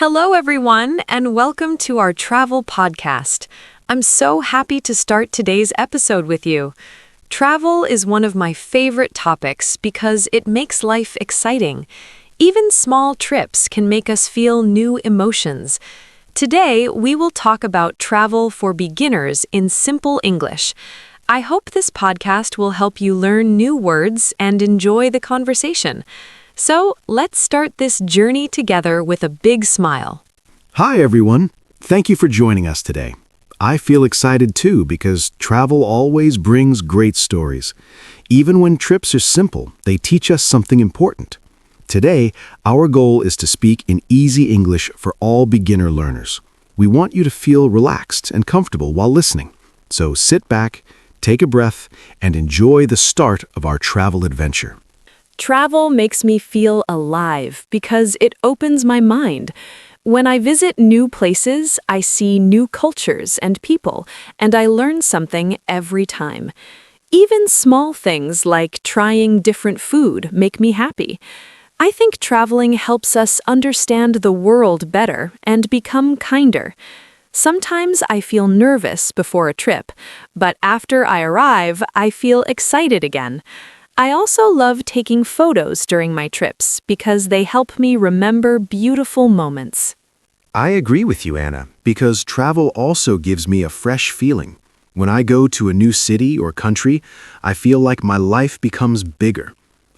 Hello, everyone, and welcome to our travel podcast. I'm so happy to start today's episode with you. Travel is one of my favorite topics because it makes life exciting. Even small trips can make us feel new emotions. Today, we will talk about travel for beginners in simple English. I hope this podcast will help you learn new words and enjoy the conversation. So, let's start this journey together with a big smile. Hi, everyone. Thank you for joining us today. I feel excited too because travel always brings great stories. Even when trips are simple, they teach us something important. Today, our goal is to speak in easy English for all beginner learners. We want you to feel relaxed and comfortable while listening. So sit back, take a breath, and enjoy the start of our travel adventure. Travel makes me feel alive because it opens my mind. When I visit new places, I see new cultures and people, and I learn something every time. Even small things like trying different food make me happy. I think traveling helps us understand the world better and become kinder. Sometimes I feel nervous before a trip, but after I arrive, I feel excited again. I also love taking photos during my trips because they help me remember beautiful moments. I agree with you, Anna, because travel also gives me a fresh feeling. When I go to a new city or country, I feel like my life becomes bigger.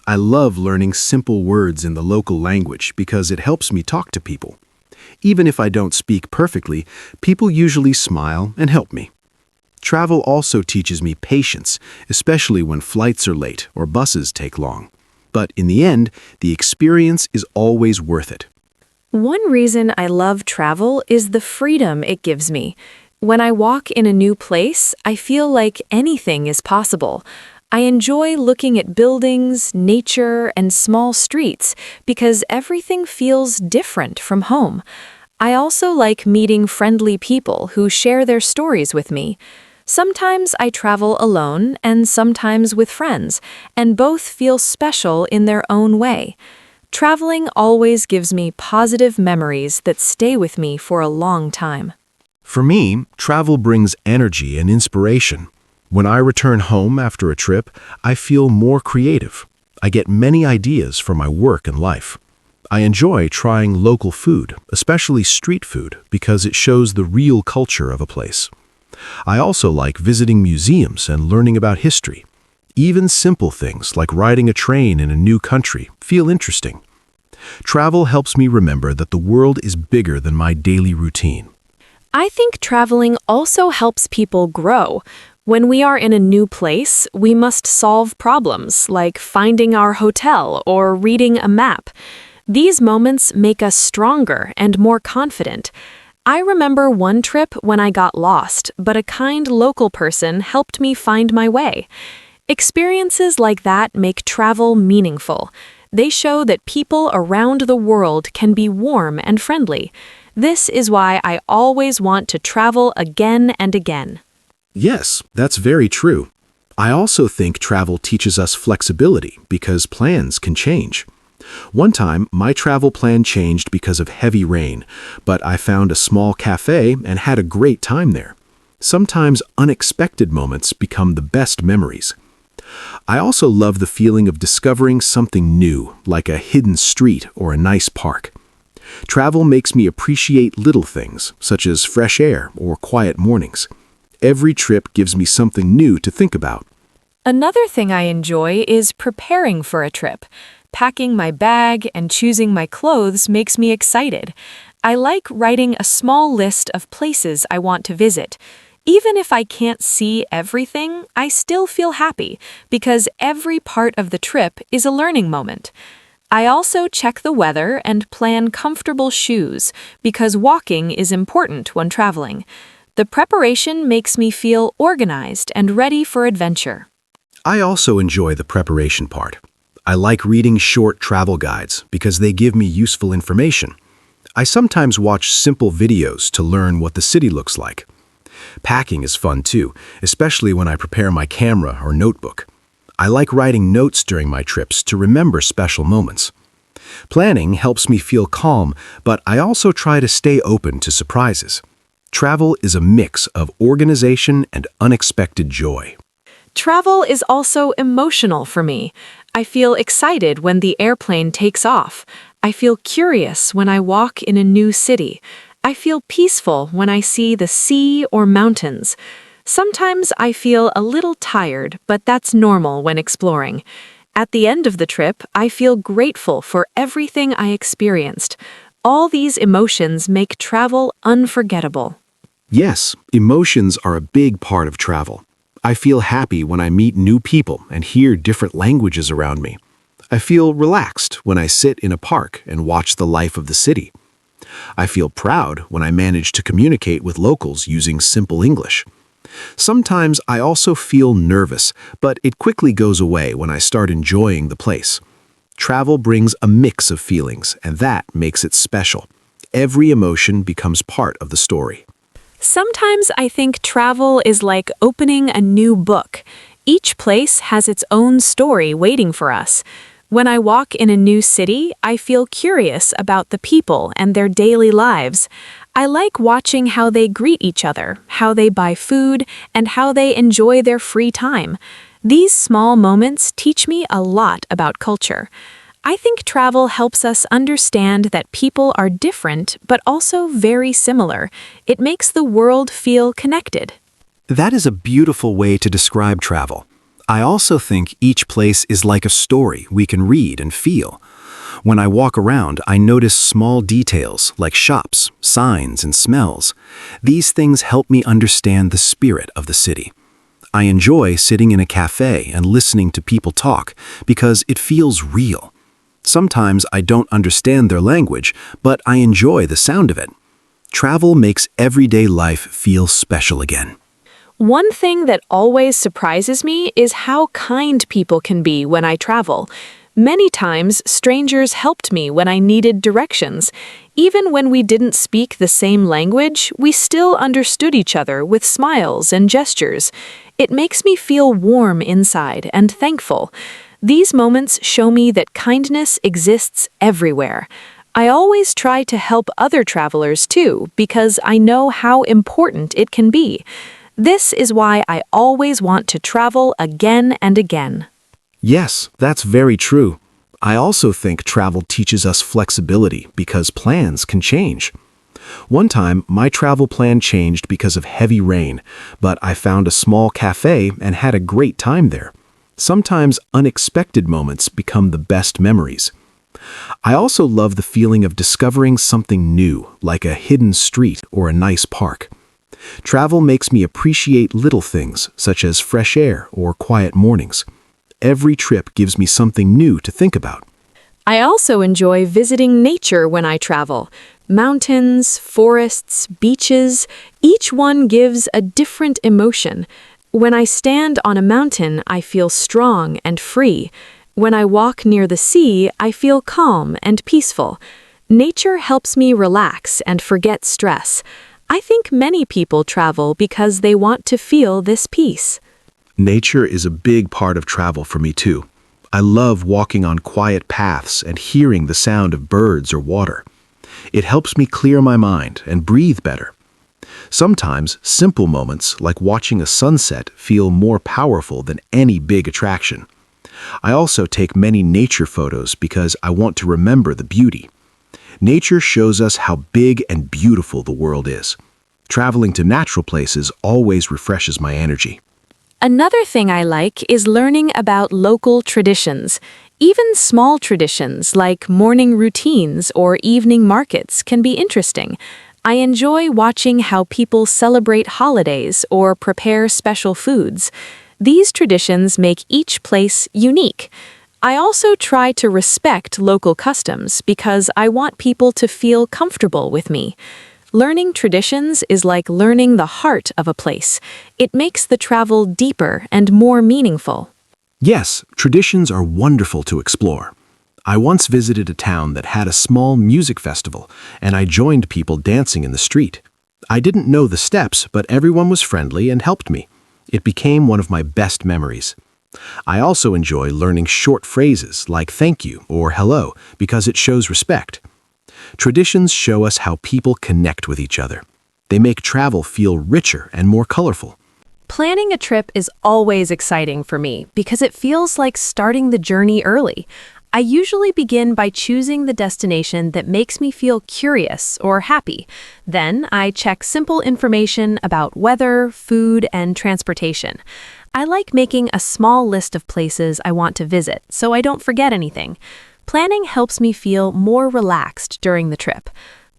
I love learning simple words in the local language because it helps me talk to people. Even if I don't speak perfectly, people usually smile and help me. Travel also teaches me patience, especially when flights are late or buses take long. But in the end, the experience is always worth it. One reason I love travel is the freedom it gives me. When I walk in a new place, I feel like anything is possible. I enjoy looking at buildings, nature, and small streets because everything feels different from home. I also like meeting friendly people who share their stories with me. Sometimes I travel alone and sometimes with friends, and both feel special in their own way. Traveling always gives me positive memories that stay with me for a long time. For me, travel brings energy and inspiration. When I return home after a trip, I feel more creative. I get many ideas for my work and life. I enjoy trying local food, especially street food, because it shows the real culture of a place. I also like visiting museums and learning about history. Even simple things like riding a train in a new country feel interesting. Travel helps me remember that the world is bigger than my daily routine. I think traveling also helps people grow. When we are in a new place, we must solve problems like finding our hotel or reading a map. These moments make us stronger and more confident. I remember one trip when I got lost, but a kind local person helped me find my way. Experiences like that make travel meaningful. They show that people around the world can be warm and friendly. This is why I always want to travel again and again. Yes, that's very true. I also think travel teaches us flexibility because plans can change. One time, my travel plan changed because of heavy rain, but I found a small cafe and had a great time there. Sometimes unexpected moments become the best memories. I also love the feeling of discovering something new, like a hidden street or a nice park. Travel makes me appreciate little things, such as fresh air or quiet mornings. Every trip gives me something new to think about. Another thing I enjoy is preparing for a trip. Packing my bag and choosing my clothes makes me excited. I like writing a small list of places I want to visit. Even if I can't see everything, I still feel happy because every part of the trip is a learning moment. I also check the weather and plan comfortable shoes because walking is important when traveling. The preparation makes me feel organized and ready for adventure. I also enjoy the preparation part. I like reading short travel guides because they give me useful information. I sometimes watch simple videos to learn what the city looks like. Packing is fun too, especially when I prepare my camera or notebook. I like writing notes during my trips to remember special moments. Planning helps me feel calm, but I also try to stay open to surprises. Travel is a mix of organization and unexpected joy. Travel is also emotional for me. I feel excited when the airplane takes off. I feel curious when I walk in a new city. I feel peaceful when I see the sea or mountains. Sometimes I feel a little tired, but that's normal when exploring. At the end of the trip, I feel grateful for everything I experienced. All these emotions make travel unforgettable. Yes, emotions are a big part of travel. I feel happy when I meet new people and hear different languages around me. I feel relaxed when I sit in a park and watch the life of the city. I feel proud when I manage to communicate with locals using simple English. Sometimes I also feel nervous, but it quickly goes away when I start enjoying the place. Travel brings a mix of feelings, and that makes it special. Every emotion becomes part of the story. Sometimes I think travel is like opening a new book. Each place has its own story waiting for us. When I walk in a new city, I feel curious about the people and their daily lives. I like watching how they greet each other, how they buy food, and how they enjoy their free time. These small moments teach me a lot about culture. I think travel helps us understand that people are different but also very similar. It makes the world feel connected. That is a beautiful way to describe travel. I also think each place is like a story we can read and feel. When I walk around, I notice small details like shops, signs, and smells. These things help me understand the spirit of the city. I enjoy sitting in a cafe and listening to people talk because it feels real. Sometimes I don't understand their language, but I enjoy the sound of it. Travel makes everyday life feel special again. One thing that always surprises me is how kind people can be when I travel. Many times, strangers helped me when I needed directions. Even when we didn't speak the same language, we still understood each other with smiles and gestures. It makes me feel warm inside and thankful. These moments show me that kindness exists everywhere. I always try to help other travelers too, because I know how important it can be. This is why I always want to travel again and again. Yes, that's very true. I also think travel teaches us flexibility because plans can change. One time, my travel plan changed because of heavy rain, but I found a small cafe and had a great time there. Sometimes unexpected moments become the best memories. I also love the feeling of discovering something new, like a hidden street or a nice park. Travel makes me appreciate little things, such as fresh air or quiet mornings. Every trip gives me something new to think about. I also enjoy visiting nature when I travel. Mountains, forests, beaches, each one gives a different emotion. When I stand on a mountain, I feel strong and free. When I walk near the sea, I feel calm and peaceful. Nature helps me relax and forget stress. I think many people travel because they want to feel this peace. Nature is a big part of travel for me too. I love walking on quiet paths and hearing the sound of birds or water. It helps me clear my mind and breathe better. Sometimes simple moments like watching a sunset feel more powerful than any big attraction. I also take many nature photos because I want to remember the beauty. Nature shows us how big and beautiful the world is. Traveling to natural places always refreshes my energy. Another thing I like is learning about local traditions. Even small traditions like morning routines or evening markets can be interesting. I enjoy watching how people celebrate holidays or prepare special foods. These traditions make each place unique. I also try to respect local customs because I want people to feel comfortable with me. Learning traditions is like learning the heart of a place. It makes the travel deeper and more meaningful. Yes, traditions are wonderful to explore. I once visited a town that had a small music festival, and I joined people dancing in the street. I didn't know the steps, but everyone was friendly and helped me. It became one of my best memories. I also enjoy learning short phrases like thank you or hello because it shows respect. Traditions show us how people connect with each other. They make travel feel richer and more colorful. Planning a trip is always exciting for me because it feels like starting the journey early. I usually begin by choosing the destination that makes me feel curious or happy. Then I check simple information about weather, food, and transportation. I like making a small list of places I want to visit so I don't forget anything. Planning helps me feel more relaxed during the trip.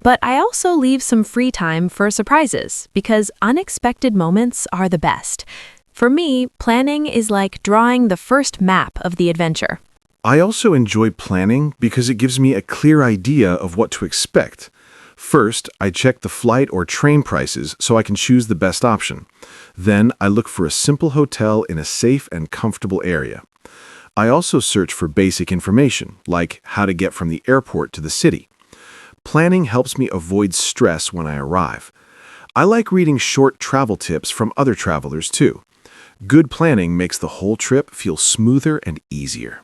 But I also leave some free time for surprises because unexpected moments are the best. For me, planning is like drawing the first map of the adventure. I also enjoy planning because it gives me a clear idea of what to expect. First, I check the flight or train prices so I can choose the best option. Then, I look for a simple hotel in a safe and comfortable area. I also search for basic information, like how to get from the airport to the city. Planning helps me avoid stress when I arrive. I like reading short travel tips from other travelers too. Good planning makes the whole trip feel smoother and easier.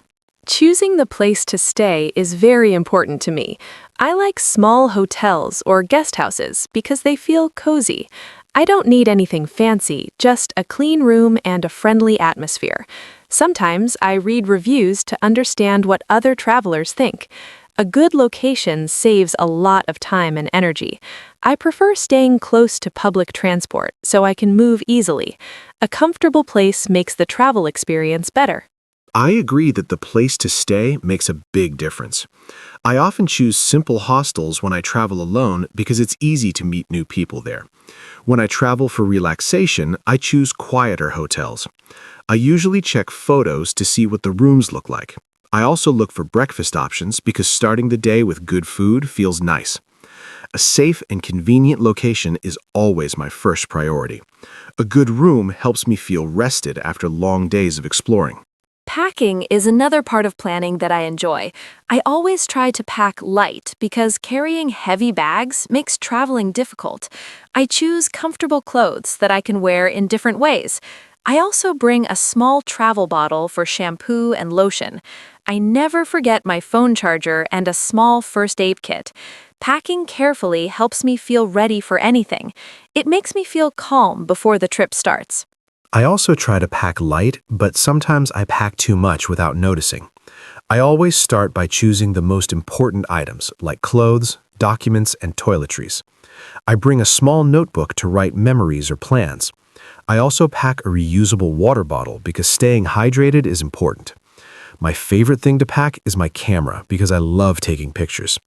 Choosing the place to stay is very important to me. I like small hotels or guest houses because they feel cozy. I don't need anything fancy, just a clean room and a friendly atmosphere. Sometimes I read reviews to understand what other travelers think. A good location saves a lot of time and energy. I prefer staying close to public transport so I can move easily. A comfortable place makes the travel experience better. I agree that the place to stay makes a big difference. I often choose simple hostels when I travel alone because it's easy to meet new people there. When I travel for relaxation, I choose quieter hotels. I usually check photos to see what the rooms look like. I also look for breakfast options because starting the day with good food feels nice. A safe and convenient location is always my first priority. A good room helps me feel rested after long days of exploring. Packing is another part of planning that I enjoy. I always try to pack light because carrying heavy bags makes traveling difficult. I choose comfortable clothes that I can wear in different ways. I also bring a small travel bottle for shampoo and lotion. I never forget my phone charger and a small first aid kit. Packing carefully helps me feel ready for anything. It makes me feel calm before the trip starts. I also try to pack light, but sometimes I pack too much without noticing. I always start by choosing the most important items, like clothes, documents, and toiletries. I bring a small notebook to write memories or plans. I also pack a reusable water bottle because staying hydrated is important. My favorite thing to pack is my camera because I love taking pictures.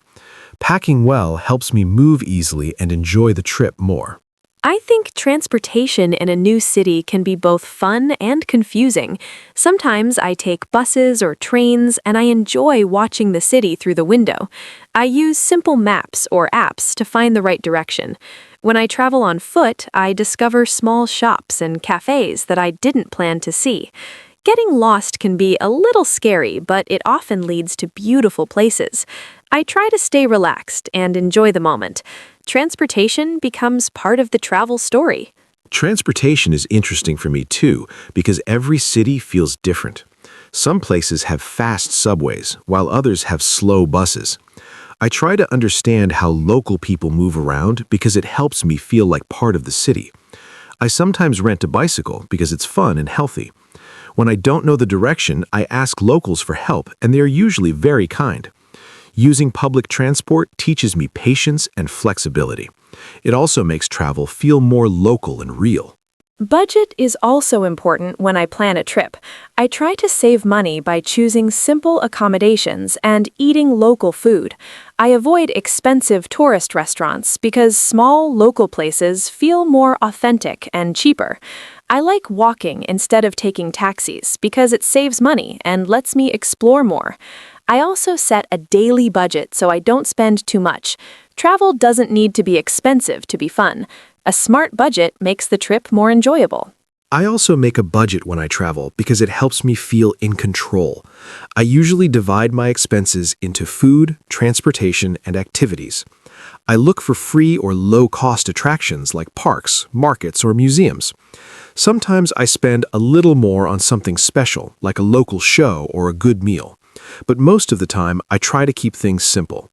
Packing well helps me move easily and enjoy the trip more. I think transportation in a new city can be both fun and confusing. Sometimes I take buses or trains and I enjoy watching the city through the window. I use simple maps or apps to find the right direction. When I travel on foot, I discover small shops and cafes that I didn't plan to see. Getting lost can be a little scary, but it often leads to beautiful places. I try to stay relaxed and enjoy the moment. Transportation becomes part of the travel story. Transportation is interesting for me too because every city feels different. Some places have fast subways, while others have slow buses. I try to understand how local people move around because it helps me feel like part of the city. I sometimes rent a bicycle because it's fun and healthy. When I don't know the direction, I ask locals for help, and they are usually very kind. Using public transport teaches me patience and flexibility. It also makes travel feel more local and real. Budget is also important when I plan a trip. I try to save money by choosing simple accommodations and eating local food. I avoid expensive tourist restaurants because small local places feel more authentic and cheaper. I like walking instead of taking taxis because it saves money and lets me explore more. I also set a daily budget so I don't spend too much. Travel doesn't need to be expensive to be fun. A smart budget makes the trip more enjoyable. I also make a budget when I travel because it helps me feel in control. I usually divide my expenses into food, transportation, and activities. I look for free or low-cost attractions like parks, markets, or museums. Sometimes I spend a little more on something special, like a local show or a good meal. But most of the time, I try to keep things simple.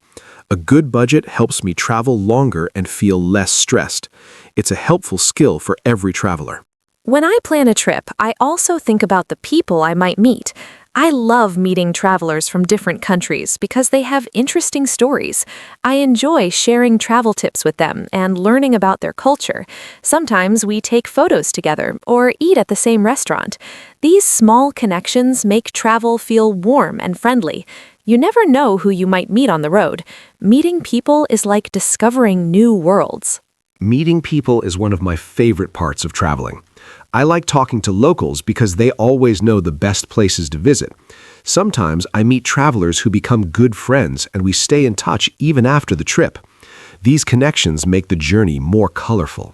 A good budget helps me travel longer and feel less stressed. It's a helpful skill for every traveler. When I plan a trip, I also think about the people I might meet. I love meeting travelers from different countries because they have interesting stories. I enjoy sharing travel tips with them and learning about their culture. Sometimes we take photos together or eat at the same restaurant. These small connections make travel feel warm and friendly. You never know who you might meet on the road. Meeting people is like discovering new worlds. Meeting people is one of my favorite parts of traveling. I like talking to locals because they always know the best places to visit. Sometimes I meet travelers who become good friends and we stay in touch even after the trip. These connections make the journey more colorful.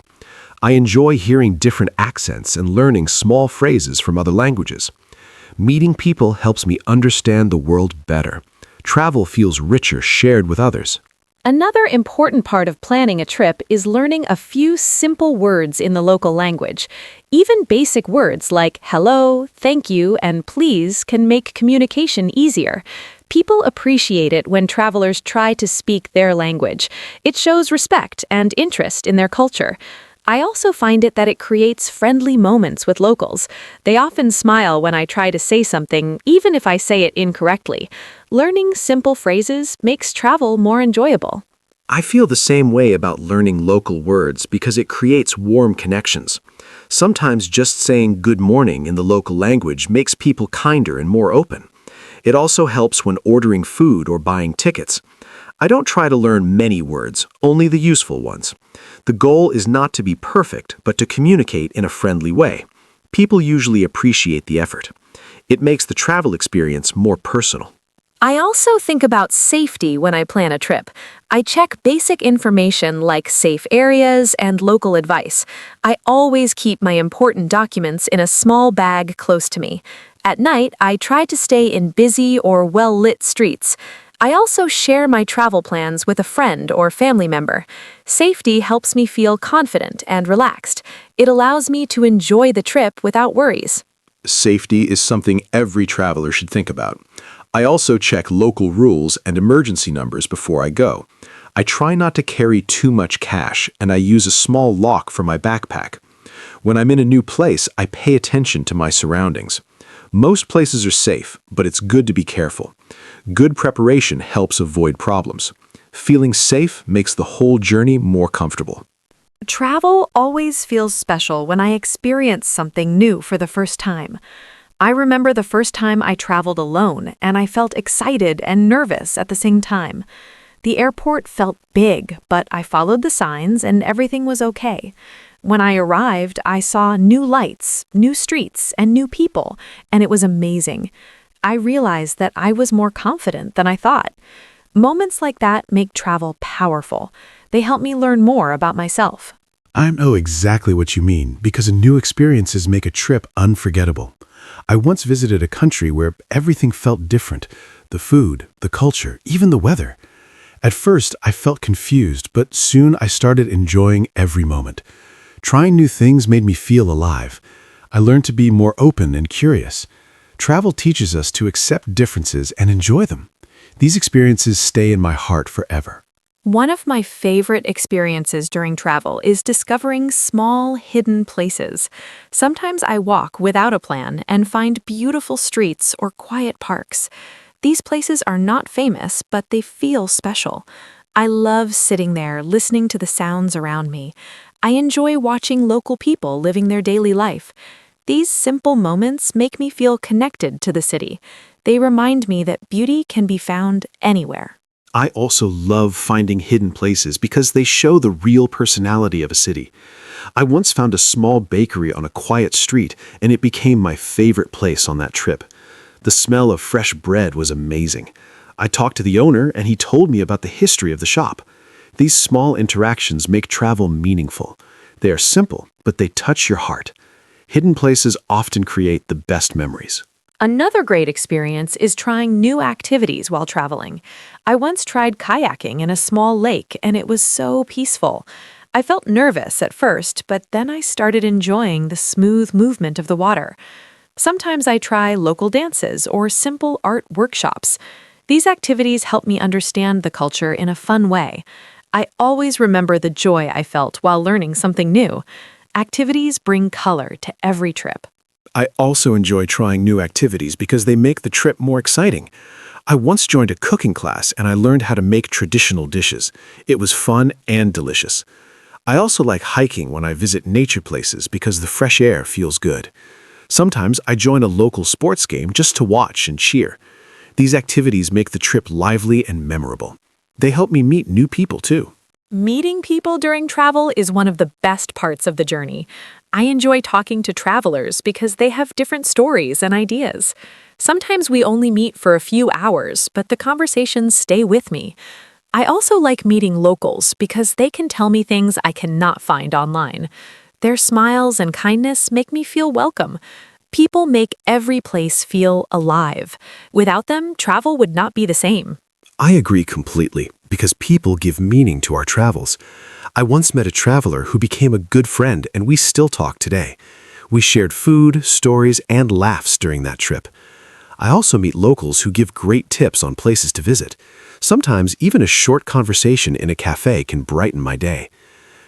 I enjoy hearing different accents and learning small phrases from other languages. Meeting people helps me understand the world better. Travel feels richer shared with others. Another important part of planning a trip is learning a few simple words in the local language. Even basic words like hello, thank you, and please can make communication easier. People appreciate it when travelers try to speak their language. It shows respect and interest in their culture. I also find it that it creates friendly moments with locals. They often smile when I try to say something, even if I say it incorrectly. Learning simple phrases makes travel more enjoyable. I feel the same way about learning local words because it creates warm connections. Sometimes just saying good morning in the local language makes people kinder and more open. It also helps when ordering food or buying tickets. I don't try to learn many words, only the useful ones. The goal is not to be perfect, but to communicate in a friendly way. People usually appreciate the effort. It makes the travel experience more personal. I also think about safety when I plan a trip. I check basic information like safe areas and local advice. I always keep my important documents in a small bag close to me. At night, I try to stay in busy or well-lit streets. I also share my travel plans with a friend or family member. Safety helps me feel confident and relaxed. It allows me to enjoy the trip without worries. Safety is something every traveler should think about. I also check local rules and emergency numbers before I go. I try not to carry too much cash, and I use a small lock for my backpack. When I'm in a new place, I pay attention to my surroundings. Most places are safe, but it's good to be careful. Good preparation helps avoid problems. Feeling safe makes the whole journey more comfortable. Travel always feels special when I experience something new for the first time. I remember the first time I traveled alone, and I felt excited and nervous at the same time. The airport felt big, but I followed the signs and everything was okay. When I arrived, I saw new lights, new streets, and new people, and it was amazing. I realized that I was more confident than I thought. Moments like that make travel powerful. They help me learn more about myself. I know exactly what you mean because new experiences make a trip unforgettable. I once visited a country where everything felt different. The food, the culture, even the weather. At first, I felt confused, but soon I started enjoying every moment. Trying new things made me feel alive. I learned to be more open and curious. Travel teaches us to accept differences and enjoy them. These experiences stay in my heart forever. One of my favorite experiences during travel is discovering small, hidden places. Sometimes I walk without a plan and find beautiful streets or quiet parks. These places are not famous, but they feel special. I love sitting there, listening to the sounds around me. I enjoy watching local people living their daily life. These simple moments make me feel connected to the city. They remind me that beauty can be found anywhere. I also love finding hidden places because they show the real personality of a city. I once found a small bakery on a quiet street, and it became my favorite place on that trip. The smell of fresh bread was amazing. I talked to the owner, and he told me about the history of the shop. These small interactions make travel meaningful. They are simple, but they touch your heart. Hidden places often create the best memories. Another great experience is trying new activities while traveling. I once tried kayaking in a small lake, and it was so peaceful. I felt nervous at first, but then I started enjoying the smooth movement of the water. Sometimes I try local dances or simple art workshops. These activities help me understand the culture in a fun way. I always remember the joy I felt while learning something new. Activities bring color to every trip. I also enjoy trying new activities because they make the trip more exciting. I once joined a cooking class and I learned how to make traditional dishes. It was fun and delicious. I also like hiking when I visit nature places because the fresh air feels good. Sometimes I join a local sports game just to watch and cheer. These activities make the trip lively and memorable. They help me meet new people too. Meeting people during travel is one of the best parts of the journey. I enjoy talking to travelers because they have different stories and ideas. Sometimes we only meet for a few hours, but the conversations stay with me. I also like meeting locals because they can tell me things I cannot find online. Their smiles and kindness make me feel welcome. People make every place feel alive. Without them, travel would not be the same. I agree completely because people give meaning to our travels. I once met a traveler who became a good friend and we still talk today. We shared food, stories, and laughs during that trip. I also meet locals who give great tips on places to visit. Sometimes even a short conversation in a cafe can brighten my day.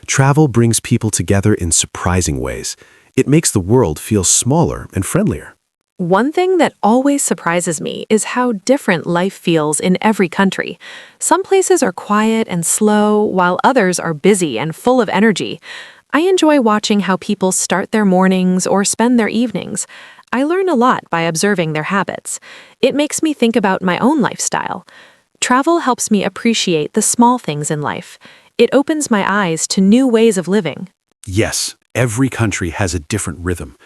Travel brings people together in surprising ways. It makes the world feel smaller and friendlier. One thing that always surprises me is how different life feels in every country. Some places are quiet and slow, while others are busy and full of energy. I enjoy watching how people start their mornings or spend their evenings. I learn a lot by observing their habits. It makes me think about my own lifestyle. Travel helps me appreciate the small things in life. It opens my eyes to new ways of living. Yes, every country has a different rhythm.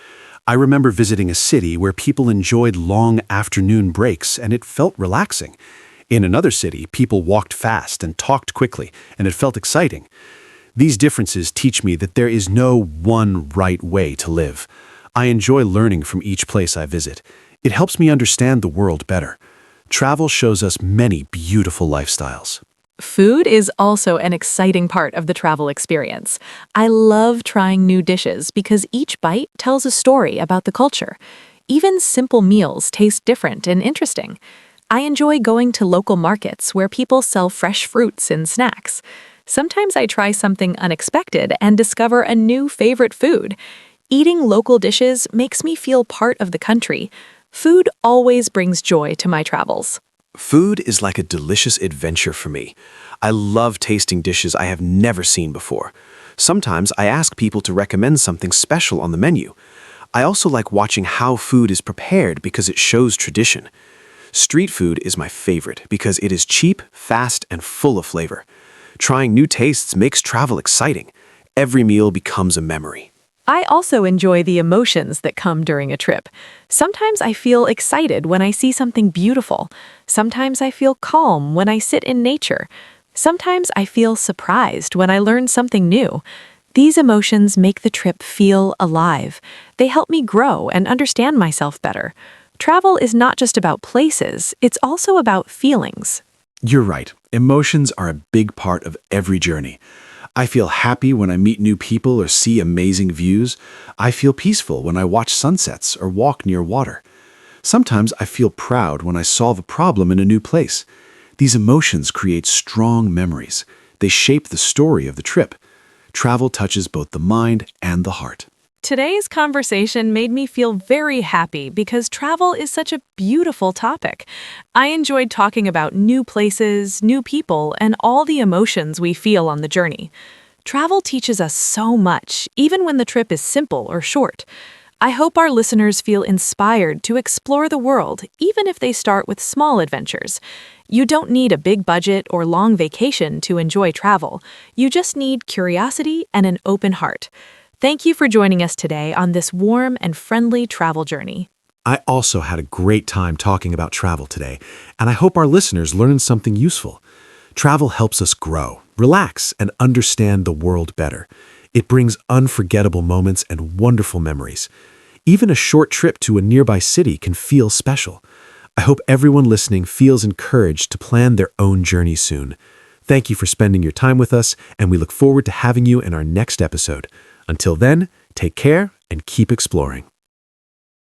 I remember visiting a city where people enjoyed long afternoon breaks and it felt relaxing. In another city, people walked fast and talked quickly, and it felt exciting. These differences teach me that there is no one right way to live. I enjoy learning from each place I visit. It helps me understand the world better. Travel shows us many beautiful lifestyles. Food is also an exciting part of the travel experience. I love trying new dishes because each bite tells a story about the culture. Even simple meals taste different and interesting. I enjoy going to local markets where people sell fresh fruits and snacks. Sometimes I try something unexpected and discover a new favorite food. Eating local dishes makes me feel part of the country. Food always brings joy to my travels. Food is like a delicious adventure for me. I love tasting dishes I have never seen before. Sometimes I ask people to recommend something special on the menu. I also like watching how food is prepared because it shows tradition. Street food is my favorite because it is cheap, fast, and full of flavor. Trying new tastes makes travel exciting. Every meal becomes a memory. I also enjoy the emotions that come during a trip. Sometimes I feel excited when I see something beautiful. Sometimes I feel calm when I sit in nature. Sometimes I feel surprised when I learn something new. These emotions make the trip feel alive. They help me grow and understand myself better. Travel is not just about places, it's also about feelings. You're right. Emotions are a big part of every journey. I feel happy when I meet new people or see amazing views. I feel peaceful when I watch sunsets or walk near water. Sometimes I feel proud when I solve a problem in a new place. These emotions create strong memories. They shape the story of the trip. Travel touches both the mind and the heart. Today's conversation made me feel very happy because travel is such a beautiful topic. I enjoyed talking about new places, new people, and all the emotions we feel on the journey. Travel teaches us so much, even when the trip is simple or short. I hope our listeners feel inspired to explore the world, even if they start with small adventures. You don't need a big budget or long vacation to enjoy travel. You just need curiosity and an open heart. Thank you for joining us today on this warm and friendly travel journey. I also had a great time talking about travel today, and I hope our listeners learned something useful. Travel helps us grow, relax, and understand the world better. It brings unforgettable moments and wonderful memories. Even a short trip to a nearby city can feel special. I hope everyone listening feels encouraged to plan their own journey soon. Thank you for spending your time with us, and we look forward to having you in our next episode. Until then, take care and keep exploring.